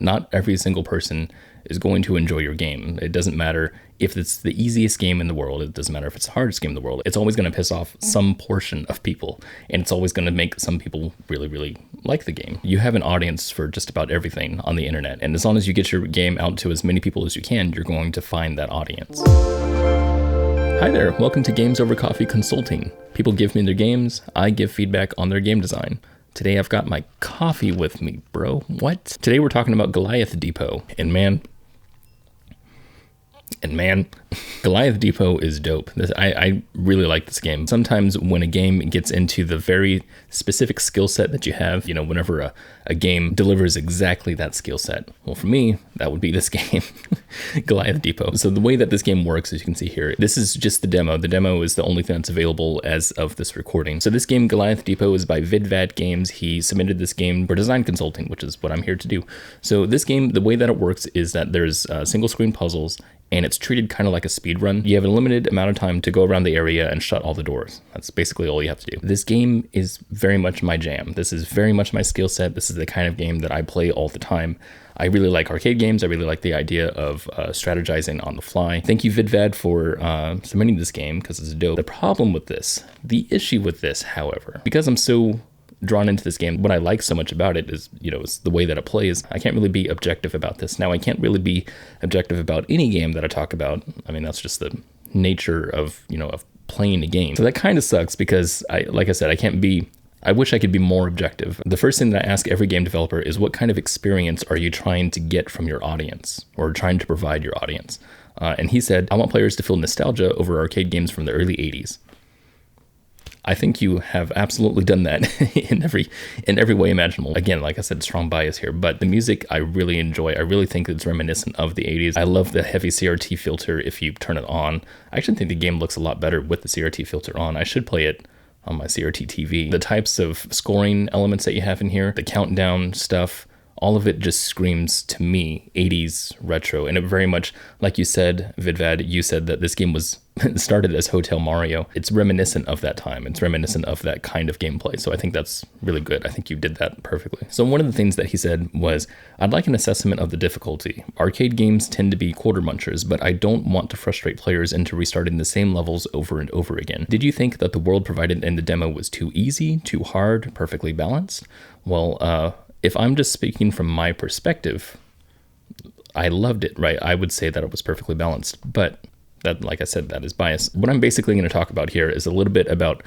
Not every single person is going to enjoy your game. It doesn't matter if it's the easiest game in the world. It doesn't matter if it's the hardest game in the world. It's always going to piss off some portion of people, and it's always going to make some people really, really like the game. You have an audience for just about everything on the internet, and as long as you get your game out to as many people as you can, you're going to find that audience. Hi there, welcome to Games Over Coffee Consulting. People give me their games, I give feedback on their game design. Today I've got my coffee with me, bro. What? Today we're talking about Goliath Depot, and man, Goliath Depot is dope. I really like this game. Sometimes when a game gets into the very specific skill set that you have, you know, whenever a game delivers exactly that skill set. Well, for me, that would be this game, Goliath Depot. So the way that this game works, as you can see here, this is just the demo. The demo is the only thing that's available as of this recording. So this game, Goliath Depot, is by Vidvad Games. He submitted this game for design consulting, which is what I'm here to do. So this game, the way that it works is that there's single screen puzzles, and it's treated kind of like a speed run. You have a limited amount of time to go around the area and shut all the doors. That's basically all you have to do. This game is very much my jam. This is very much my skill set. This is the kind of game that I play all the time. I really like arcade games. I really like the idea of strategizing on the fly. Thank you, Vidvad, for submitting this game because it's dope. The problem with this, the issue with this, however, because I'm so drawn into this game, what I like so much about it is, you know, it's the way that it plays. I can't really be objective about this. Now, I can't really be objective about any game that I talk about. I mean, that's just the nature of, you know, of playing a game. So that kind of sucks because like I said, I wish I could be more objective. The first thing that I ask every game developer is, what kind of experience are you trying to get from your audience or trying to provide your audience? And he said, I want players to feel nostalgia over arcade games from the early 80s. I think you have absolutely done that in every way imaginable. Again, like I said, strong bias here, but the music I really enjoy. I really think it's reminiscent of the 80s. I love the heavy CRT filter if you turn it on. I actually think the game looks a lot better with the CRT filter on. I should play it on my CRT TV. The types of scoring elements that you have in here, the countdown stuff, all of it just screams to me 80s retro. And it very much, like you said, Vidvad, you said that this game was started as Hotel Mario. It's reminiscent of that time. It's reminiscent of that kind of gameplay. So I think that's really good. I think you did that perfectly. So one of the things that he said was, I'd like an assessment of the difficulty. Arcade games tend to be quarter munchers, but I don't want to frustrate players into restarting the same levels over and over again. Did you think that the world provided in the demo was too easy, too hard, perfectly balanced? Well, if I'm just speaking from my perspective, I loved it, right? I would say that it was perfectly balanced, but that, like I said, that is bias. What I'm basically going to talk about here is a little bit about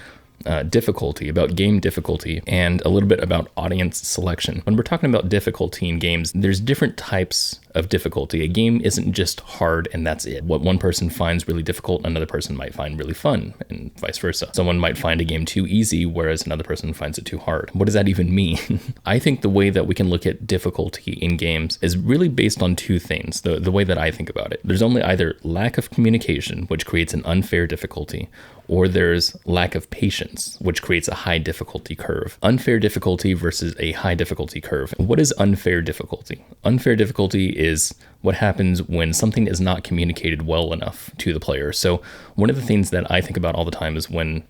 difficulty, about game difficulty, and a little bit about audience selection. When we're talking about difficulty in games, there's different types of difficulty. A game isn't just hard and that's it. What one person finds really difficult, another person might find really fun, and vice versa. Someone might find a game too easy, whereas another person finds it too hard. What does that even mean? I think the way that we can look at difficulty in games is really based on two things, the way that I think about it. There's only either lack of communication, which creates an unfair difficulty, or there's lack of patience, which creates a high difficulty curve. Unfair difficulty versus a high difficulty curve. What is unfair difficulty? Unfair difficulty is what happens when something is not communicated well enough to the player. So one of the things that I think about all the time is when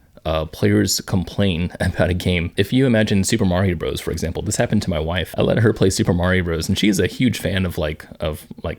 players complain about a game. If you imagine Super Mario Bros, for example, this happened to my wife. I let her play Super Mario Bros, and she's a huge fan of like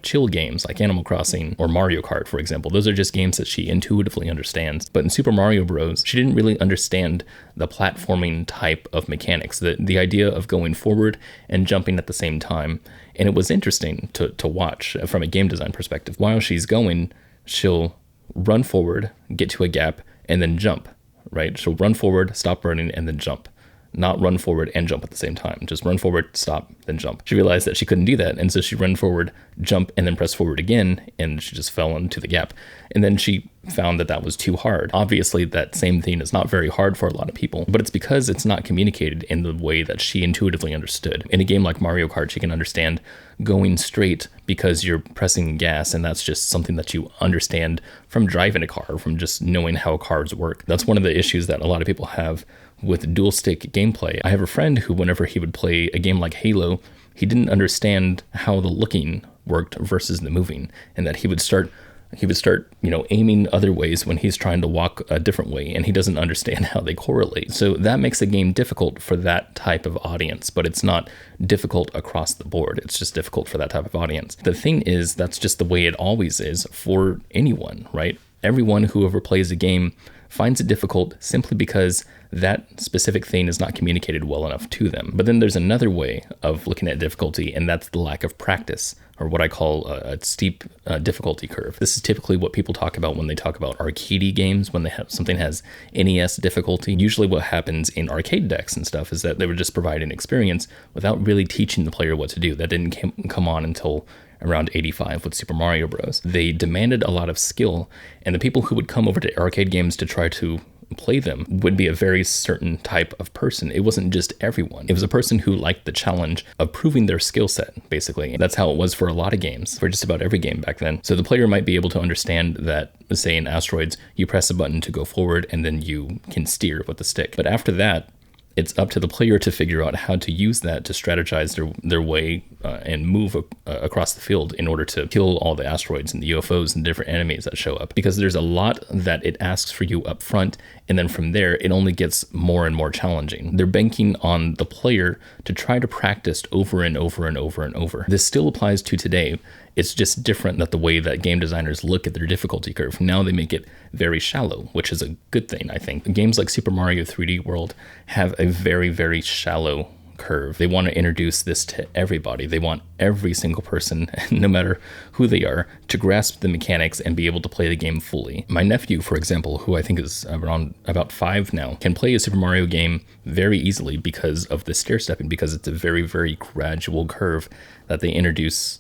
chill games like Animal Crossing or Mario Kart, for example. Those are just games that she intuitively understands. But in Super Mario Bros, she didn't really understand the platforming type of mechanics, the idea of going forward and jumping at the same time. And it was interesting to watch from a game design perspective. While she's going, she'll run forward, get to a gap, and then jump. Right? She'll run forward, stop running, and then jump. Not run forward and jump at the same time. Just run forward, stop, then jump. She realized that she couldn't do that, and so she ran forward, jump, and then press forward again, and she just fell into the gap. And then she found that was too hard. Obviously, that same thing is not very hard for a lot of people, but it's because it's not communicated in the way that she intuitively understood. In a game like Mario Kart, she can understand going straight because you're pressing gas, and that's just something that you understand from driving a car, from just knowing how cars work. That's one of the issues that a lot of people have with dual stick gameplay. I have a friend who, whenever he would play a game like Halo, he didn't understand how the looking worked versus the moving, and that he would start he would start, aiming other ways when he's trying to walk a different way, and he doesn't understand how they correlate. So that makes the game difficult for that type of audience, but it's not difficult across the board. It's just difficult for that type of audience. The thing is, that's just the way it always is for anyone, right? Everyone who ever plays a game finds it difficult simply because that specific thing is not communicated well enough to them. But then there's another way of looking at difficulty, and that's the lack of practice, or what I call a steep difficulty curve. This is typically what people talk about when they talk about arcade games, when something has NES difficulty. Usually what happens in arcade decks and stuff is that they would just provide an experience without really teaching the player what to do. That didn't come on until around 85 with Super Mario Bros. They demanded a lot of skill, and the people who would come over to arcade games to try to play them would be a very certain type of person. It wasn't just everyone. It was a person who liked the challenge of proving their skill set, basically. That's how it was for a lot of games, for just about every game back then. So the player might be able to understand that, say in Asteroids, you press a button to go forward and then you can steer with the stick. But after that, it's up to the player to figure out how to use that to strategize their way and move across the field in order to kill all the asteroids and the UFOs and different enemies that show up. Because there's a lot that it asks for you up front, and then from there, it only gets more and more challenging. They're banking on the player to try to practice over and over and over and over. This still applies to today. It's just different that the way that game designers look at their difficulty curve. Now they make it very shallow, which is a good thing, I think. Games like Super Mario 3D World have a very, very shallow curve. They want to introduce this to everybody. They want every single person, no matter who they are, to grasp the mechanics and be able to play the game fully. My nephew, for example, who I think is around about 5 now, can play a Super Mario game very easily because of the stair stepping, because it's a very, very gradual curve that they introduce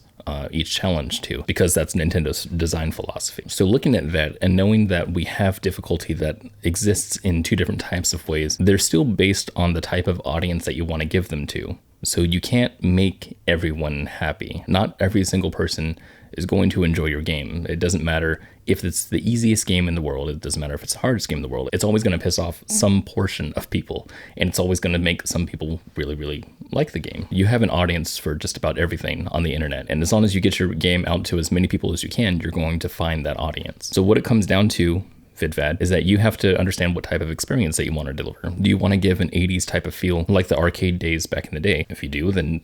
each challenge to, because that's Nintendo's design philosophy. So looking at that and knowing that we have difficulty that exists in 2 different types of ways, they're still based on the type of audience that you want to give them to. So you can't make everyone happy. Not every single person is going to enjoy your game. It doesn't matter if it's the easiest game in the world. It doesn't matter if it's the hardest game in the world. It's always going to piss off some portion of people, and it's always going to make some people really, really like the game. You have an audience for just about everything on the internet, and as long as you get your game out to as many people as you can, you're going to find that audience. So what it comes down to, VidVad, is that you have to understand what type of experience that you want to deliver. Do you want to give an 80s type of feel like the arcade days back in the day? If you do, then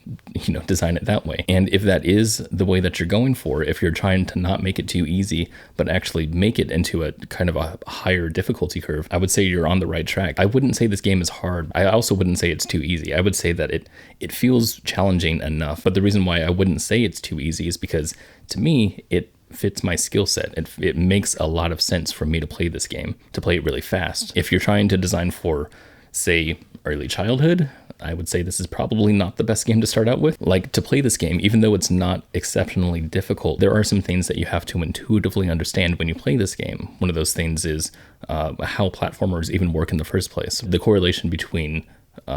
design it that way. And if that is the way that you're going for, if you're trying to not make it too easy, but actually make it into a kind of a higher difficulty curve, I would say you're on the right track. I wouldn't say this game is hard. I also wouldn't say it's too easy. I would say that it feels challenging enough. But the reason why I wouldn't say it's too easy is because, to me, it fits my skill set. It makes a lot of sense for me to play this game, to play it really fast. If you're trying to design for, say, early childhood, I would say this is probably not the best game to start out with. Like, to play this game, even though it's not exceptionally difficult, there are some things that you have to intuitively understand when you play this game. One of those things is how platformers even work in the first place. The correlation between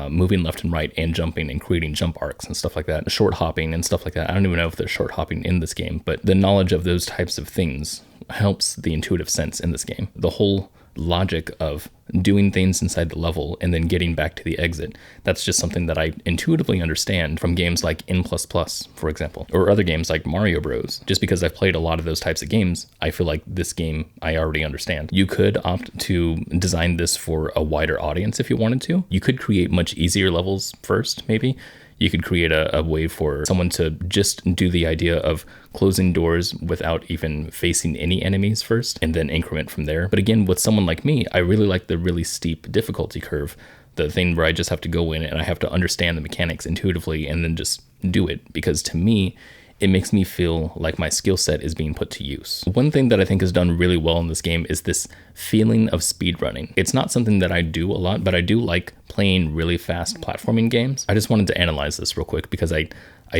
moving left and right and jumping and creating jump arcs and stuff like that, short hopping and stuff like that. I don't even know if there's short hopping in this game, but the knowledge of those types of things helps the intuitive sense in this game. The whole logic of doing things inside the level and then getting back to the exit, that's just something that I intuitively understand from games like N++, for example, or other games like Mario Bros. Just because I've played a lot of those types of games, I feel like this game I already understand. You could opt to design this for a wider audience if you wanted to. You could create much easier levels first, maybe. You could create a way for someone to just do the idea of closing doors without even facing any enemies first, and then increment from there. But again, with someone like me, I really like the really steep difficulty curve, the thing where I just have to go in and I have to understand the mechanics intuitively and then just do it, because to me, it makes me feel like my skill set is being put to use. One thing that I think is done really well in this game is this feeling of speedrunning. It's not something that I do a lot, but I do like playing really fast platforming games. I just wanted to analyze this real quick because I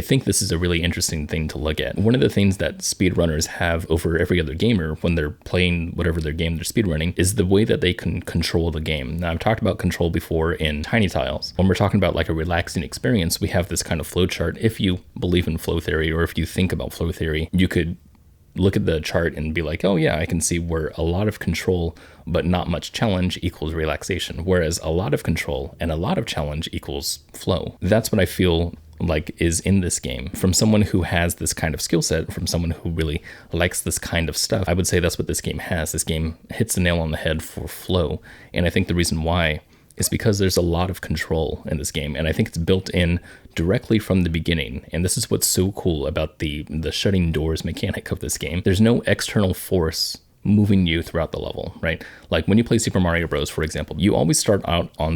think this is a really interesting thing to look at. One of the things that speedrunners have over every other gamer when they're playing whatever their game they're speedrunning is the way that they can control the game. Now, I've talked about control before in Tiny Tiles. When we're talking about like a relaxing experience, we have this kind of flow chart. If you believe in flow theory, or if you think about flow theory, you could look at the chart and be like, oh yeah, I can see where a lot of control but not much challenge equals relaxation, whereas a lot of control and a lot of challenge equals flow. That's what I feel like is in this game. From someone who has this kind of skill set, from someone who really likes this kind of stuff, I would say that's what this game has. This game hits the nail on the head for flow. And I think the reason why is because there's a lot of control in this game, and I think it's built in directly from the beginning. And this is what's so cool about the shutting doors mechanic of this game. There's no external force moving you throughout the level, right? Like when you play Super Mario Bros, for example, you always start out on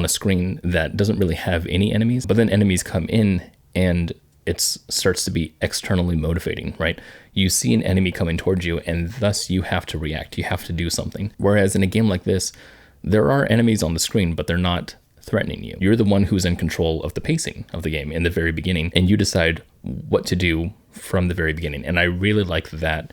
a screen that doesn't really have any enemies, but then enemies come in and it starts to be externally motivating, right? You see an enemy coming towards you, and thus you have to react. You have to do something. Whereas in a game like this, there are enemies on the screen, but they're not threatening you. You're the one who's in control of the pacing of the game in the very beginning, and you decide what to do from the very beginning. And I really like that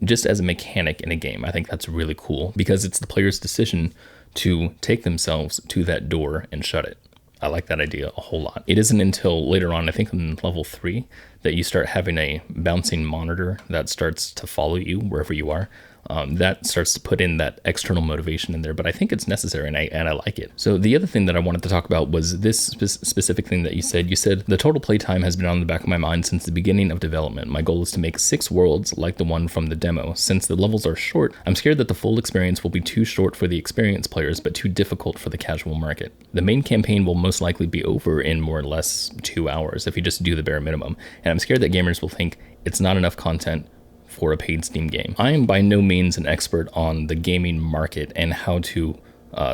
just as a mechanic in a game. I think that's really cool because it's the player's decision to take themselves to that door and shut it. I like that idea a whole lot. It isn't until later on, I think in level 3, that you start having a bouncing monitor that starts to follow you wherever you are. That starts to put in that external motivation in there, but I think it's necessary, and I like it. So the other thing that I wanted to talk about was this specific thing that you said. You said, the total playtime has been on the back of my mind since the beginning of development. My goal is to make 6 worlds like the one from the demo. Since the levels are short, I'm scared that the full experience will be too short for the experienced players, but too difficult for the casual market. The main campaign will most likely be over in more or less 2 hours if you just do the bare minimum, and I'm scared that gamers will think it's not enough content for a paid Steam game. I am by no means an expert on the gaming market and how to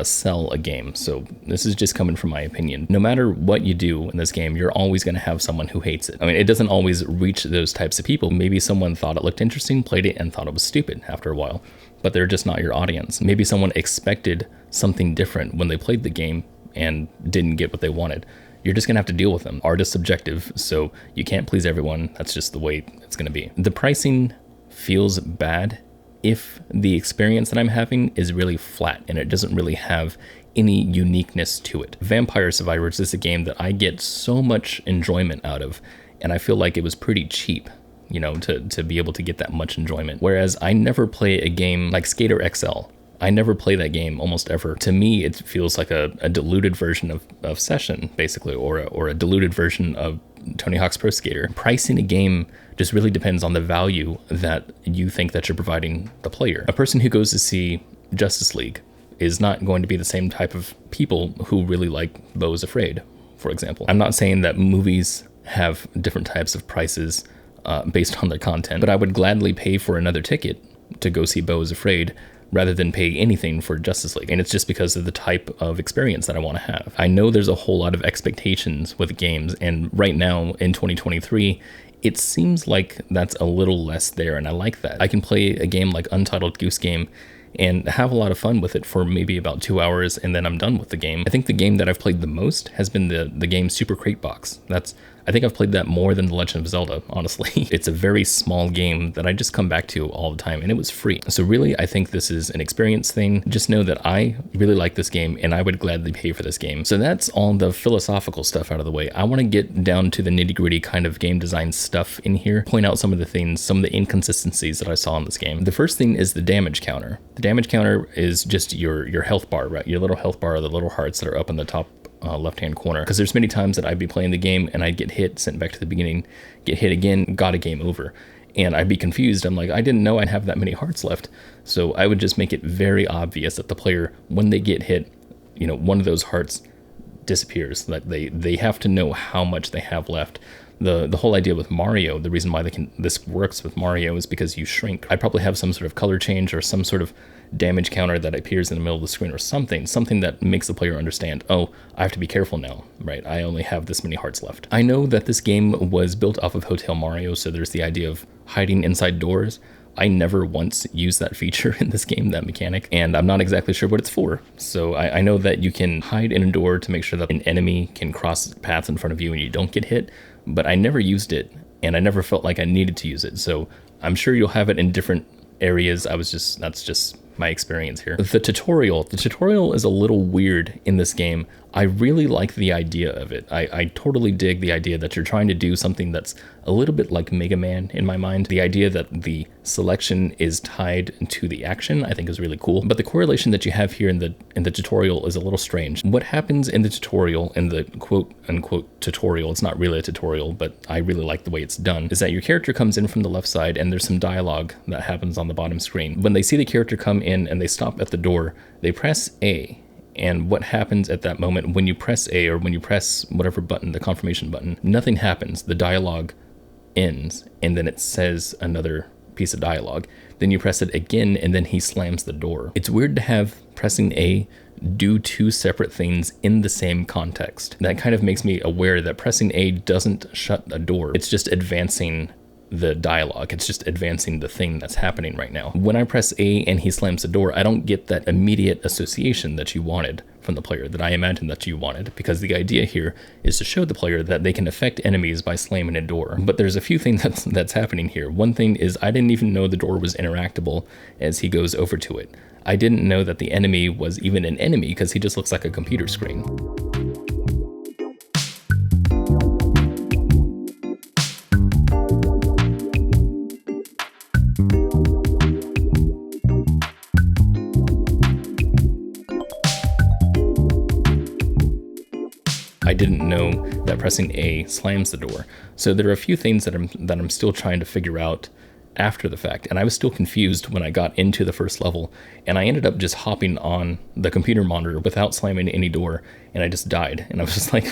sell a game, so this is just coming from my opinion. No matter what you do in this game, you're always going to have someone who hates it. I mean, it doesn't always reach those types of people. Maybe someone thought it looked interesting, played it, and thought it was stupid after a while, but they're just not your audience. Maybe someone expected something different when they played the game and didn't get what they wanted. You're just going to have to deal with them. Art is subjective, so you can't please everyone. That's just the way it's going to be. The pricing feels bad if the experience that I'm having is really flat and it doesn't really have any uniqueness to it. Vampire Survivors is a game that I get so much enjoyment out of, and I feel like it was pretty cheap, you know, to be able to get that much enjoyment. Whereas I never play a game like Skater XL. I never play that game almost ever. To me, it feels like a diluted version of Session, basically, or a diluted version of Tony Hawk's Pro Skater. Pricing a game just really depends on the value that you think that you're providing the player. A person who goes to see Justice League is not going to be the same type of people who really like Beau is Afraid, for example. I'm not saying that movies have different types of prices based on their content, but I would gladly pay for another ticket to go see Beau is Afraid rather than pay anything for Justice League. And it's just because of the type of experience that I want to have. I know there's a whole lot of expectations with games, and right now in 2023, it seems like that's a little less there, and I like that. I can play a game like Untitled Goose Game and have a lot of fun with it for maybe about 2 hours, and then I'm done with the game. I think the game that I've played the most has been the game Super Crate Box. I think I've played that more than The Legend of Zelda, honestly. It's a very small game that I just come back to all the time, and it was free. So really, I think this is an experience thing. Just know that I really like this game, and I would gladly pay for this game. So that's all the philosophical stuff out of the way. I want to get down to the nitty-gritty kind of game design stuff in here, point out some of the things, some of the inconsistencies that I saw in this game. The first thing is the damage counter. The damage counter is just your health bar, right? Your little health bar, the little hearts that are up in the top left-hand corner, because there's many times that I'd be playing the game and I'd get hit, sent back to the beginning, get hit again, got a game over, and I'd be confused. I'm like, I didn't know I'd have that many hearts left. So I would just make it very obvious that the player, when they get hit, you know, one of those hearts disappears. Like they have to know how much they have left. The whole idea with Mario, the reason why this works with Mario is because you shrink. I'd probably have some sort of color change or some sort of damage counter that appears in the middle of the screen, or something that makes the player understand, oh, I have to be careful now, right? I only have this many hearts left. I know that this game was built off of Hotel Mario, so there's the idea of hiding inside doors. I never once used that feature in this game, that mechanic, and I'm not exactly sure what it's for. So I know that you can hide in a door to make sure that an enemy can cross paths in front of you and you don't get hit, but I never used it, and I never felt like I needed to use it. So I'm sure you'll have it in different areas. That's just my experience here. The tutorial is a little weird in this game. I really like the idea of it. I totally dig the idea that you're trying to do something that's a little bit like Mega Man in my mind. The idea that the selection is tied to the action, I think is really cool. But the correlation that you have here in the tutorial is a little strange. What happens in the tutorial, in the quote unquote tutorial, it's not really a tutorial, but I really like the way it's done, is that your character comes in from the left side and there's some dialogue that happens on the bottom screen. When they see the character come in and they stop at the door, they press A. And what happens at that moment when you press A, or when you press whatever button, the confirmation button, nothing happens. The dialogue ends, and then it says another piece of dialogue. Then you press it again, and then he slams the door. It's weird to have pressing A do two separate things in the same context. That kind of makes me aware that pressing A doesn't shut a door. It's just advancing the dialogue. It's just advancing the thing that's happening right now. When I press A and he slams the door, I don't get that immediate association that you wanted from the player, that I imagined that you wanted, because the idea here is to show the player that they can affect enemies by slamming a door. But there's a few things that's happening here. One thing is I didn't even know the door was interactable as he goes over to it. I didn't know that the enemy was even an enemy because he just looks like a computer screen. I didn't know that pressing A slams the door. So there are a few things that I'm still trying to figure out after the fact. And I was still confused when I got into the first level, and I ended up just hopping on the computer monitor without slamming any door, and I just died. And I was just like,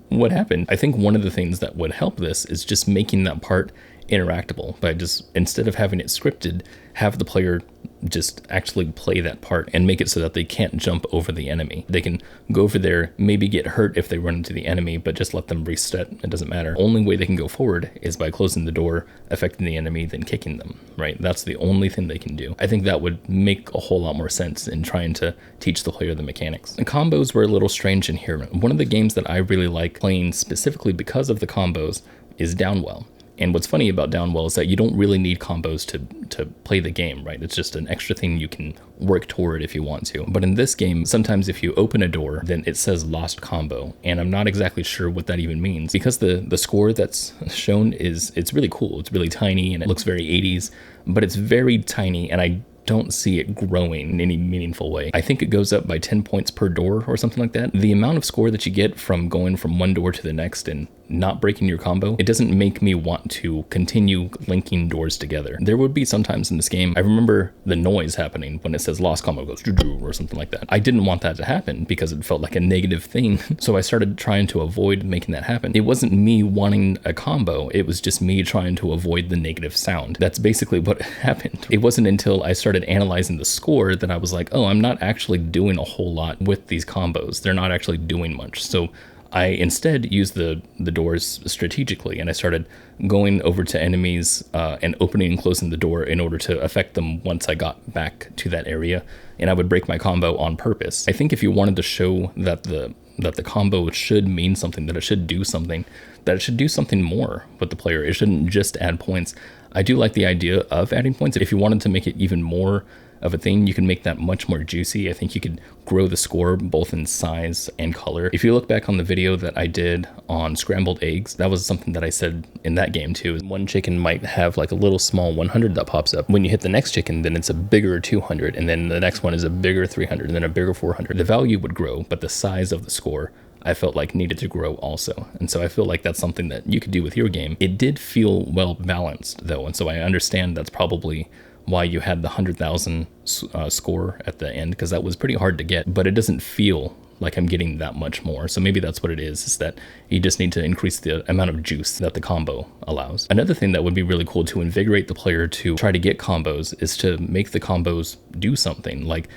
what happened? I think one of the things that would help this is just making that part interactable by just, instead of having it scripted, have the player just actually play that part and make it so that they can't jump over the enemy. They can go over there, maybe get hurt if they run into the enemy, but just let them reset. It doesn't matter. Only way they can go forward is by closing the door, affecting the enemy, then kicking them, right? That's the only thing they can do. I think that would make a whole lot more sense in trying to teach the player the mechanics. The combos were a little strange in here. One of the games that I really like playing specifically because of the combos is Downwell. And what's funny about Downwell is that you don't really need combos to play the game, right? It's just an extra thing you can work toward if you want to. But in this game, sometimes if you open a door, then it says lost combo. And I'm not exactly sure what that even means, because the score that's shown it's really cool. It's really tiny and it looks very 80s, but it's very tiny, and I don't see it growing in any meaningful way. I think it goes up by 10 points per door or something like that. The amount of score that you get from going from one door to the next and not breaking your combo, it doesn't make me want to continue linking doors together. There would be sometimes in this game, I remember the noise happening when it says lost combo goes or something like that. I didn't want that to happen because it felt like a negative thing. So I started trying to avoid making that happen. It wasn't me wanting a combo. It was just me trying to avoid the negative sound. That's basically what happened. It wasn't until I started analyzing the score that I was like, oh, I'm not actually doing a whole lot with these combos. They're not actually doing much. So I instead used the doors strategically, and I started going over to enemies and opening and closing the door in order to affect them once I got back to that area, and I would break my combo on purpose. I think if you wanted to show that the combo should mean something, that it should do something, that it should do something more with the player, it shouldn't just add points. I do like the idea of adding points. If you wanted to make it even more of a thing, you can make that much more juicy. I think you could grow the score both in size and color. If you look back on the video that I did on scrambled eggs, that was something that I said in that game too. One chicken might have like a little small 100 that pops up. When you hit the next chicken, then it's a bigger 200, and then the next one is a bigger 300, and then a bigger 400. The value would grow, but the size of the score I felt like needed to grow also. And so I feel like that's something that you could do with your game. It did feel well balanced though, and so I understand that's probably why you had the 100,000 score at the end, because that was pretty hard to get, but it doesn't feel like I'm getting that much more. So maybe that's what it is that you just need to increase the amount of juice that the combo allows. Another thing that would be really cool to invigorate the player to try to get combos is to make the combos do something, like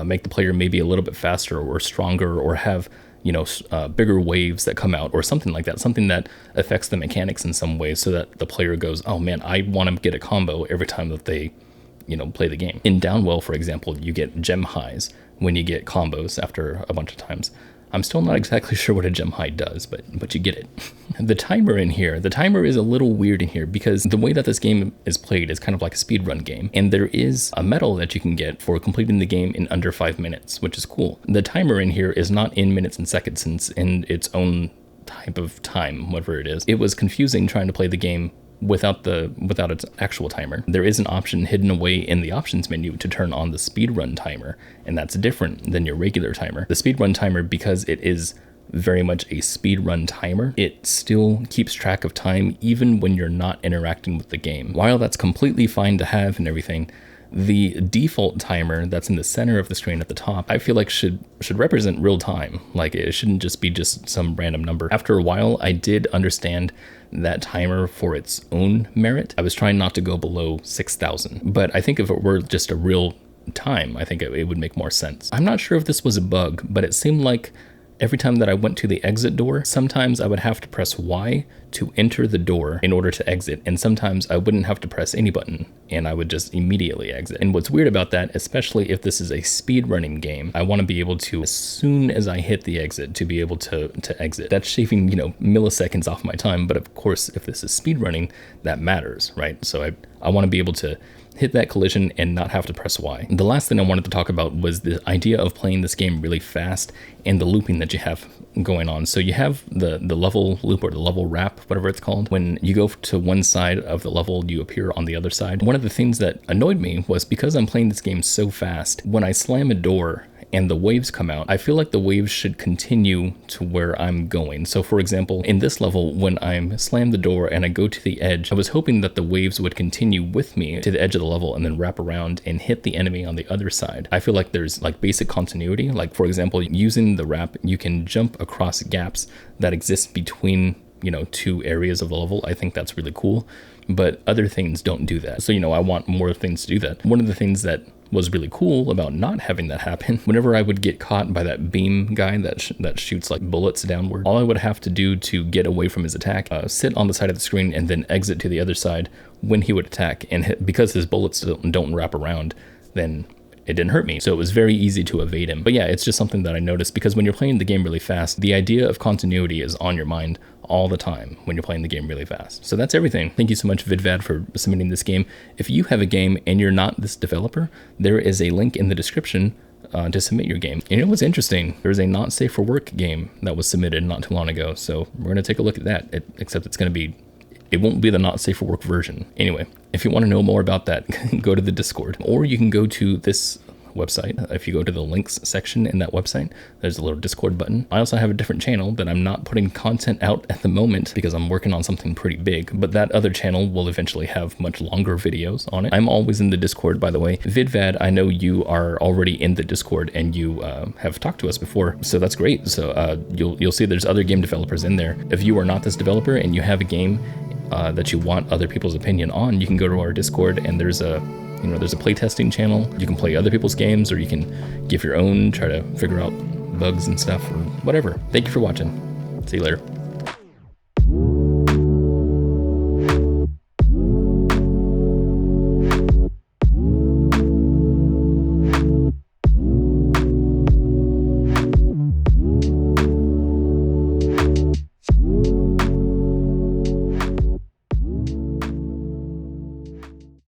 make the player maybe a little bit faster or stronger, or have bigger waves that come out or something like that, something that affects the mechanics in some way, so that the player goes, oh man, I want to get a combo every time that they play the game. In Downwell, for example, you get gem highs when you get combos after a bunch of times. I'm still not exactly sure what a gem high does, but you get it. The timer in here, the timer is a little weird in here, because the way that this game is played is kind of like a speedrun game, and there is a medal that you can get for completing the game in under 5 minutes, which is cool. The timer in here is not in minutes and seconds, it's in its own type of time, whatever it is. It was confusing trying to play the game without its actual timer. There is an option hidden away in the options menu to turn on the speedrun timer, and that's different than your regular timer. The speedrun timer, because it is very much a speedrun timer, it still keeps track of time even when you're not interacting with the game. While that's completely fine to have and everything, the default timer that's in the center of the screen at the top, I feel like should represent real time. Like, it shouldn't just be some random number. After a while, I did understand that timer for its own merit. I was trying not to go below 6,000, but I think if it were just a real time, I think it would make more sense. I'm not sure if this was a bug, but it seemed like every time that I went to the exit door, sometimes I would have to press Y to enter the door in order to exit, and sometimes I wouldn't have to press any button and I would just immediately exit. And what's weird about that, especially if this is a speedrunning game, I want to be able to, as soon as I hit the exit, to be able to exit. That's shaving, milliseconds off my time, but of course, if this is speedrunning, that matters, right? So I want to be able to hit that collision and not have to press Y. The last thing I wanted to talk about was the idea of playing this game really fast and the looping that you have going on. So you have the level loop, or the level wrap, whatever it's called. When you go to one side of the level, you appear on the other side. One of the things that annoyed me was, because I'm playing this game so fast, when I slam a door and the waves come out, I feel like the waves should continue to where I'm going. So for example, in this level, when I'm slam the door and I go to the edge, I was hoping that the waves would continue with me to the edge of the level and then wrap around and hit the enemy on the other side. I feel like there's like basic continuity. Like, for example, using the wrap, you can jump across gaps that exist between, two areas of the level. I think that's really cool, but other things don't do that. So, I want more things to do that. One of the things that was really cool about not having that happen, whenever I would get caught by that beam guy that shoots like bullets downward, all I would have to do to get away from his attack, sit on the side of the screen and then exit to the other side when he would attack, and because his bullets don't wrap around, then it didn't hurt me. So it was very easy to evade him. But yeah, it's just something that I noticed, because when you're playing the game really fast, the idea of continuity is on your mind all the time when you're playing the game really fast. So that's everything. Thank you so much, VidVad, for submitting this game. If you have a game and you're not this developer, there is a link in the description to submit your game. And it was interesting. There's a not safe for work game that was submitted not too long ago. So we're going to take a look at that, except it won't be the not safe for work version. Anyway, if you want to know more about that, go to the Discord, or you can go to this website. If you go to the links section in that website, there's a little Discord button. I also have a different channel that I'm not putting content out at the moment because I'm working on something pretty big, but that other channel will eventually have much longer videos on it. I'm always in the Discord, by the way. VidVad, I know you are already in the Discord and you have talked to us before, so that's great. So you'll see there's other game developers in there. If you are not this developer and you have a game that you want other people's opinion on, you can go to our Discord, and there's a playtesting channel. You can play other people's games, or you can give your own, try to figure out bugs and stuff or whatever. Thank you for watching. See you later.